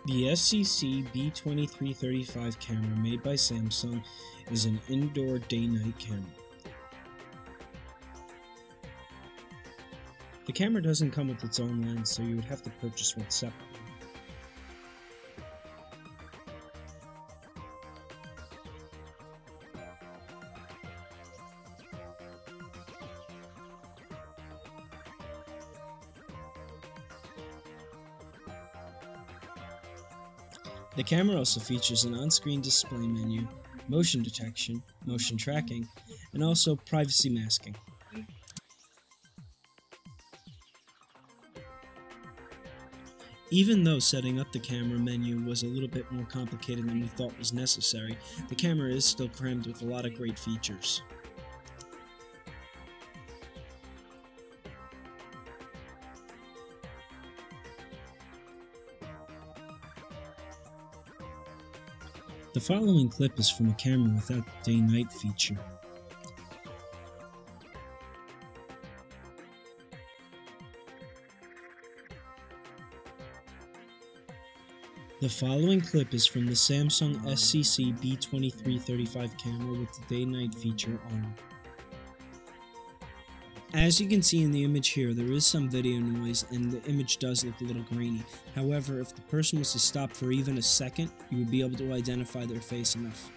The SCC-B2335 camera made by Samsung is an indoor day-night camera. The camera doesn't come with its own lens, so you would have to purchase one separately. The camera also features an on-screen display menu, motion detection, motion tracking, and also privacy masking. Even though setting up the camera menu was a little bit more complicated than we thought was necessary, the camera is still crammed with a lot of great features. The following clip is from a camera without the day-night feature. The following clip is from the Samsung SCC-B2335 camera with the day-night feature on. As you can see in the image here, there is some video noise and the image does look a little grainy. However, if the person was to stop for even a second, you would be able to identify their face enough.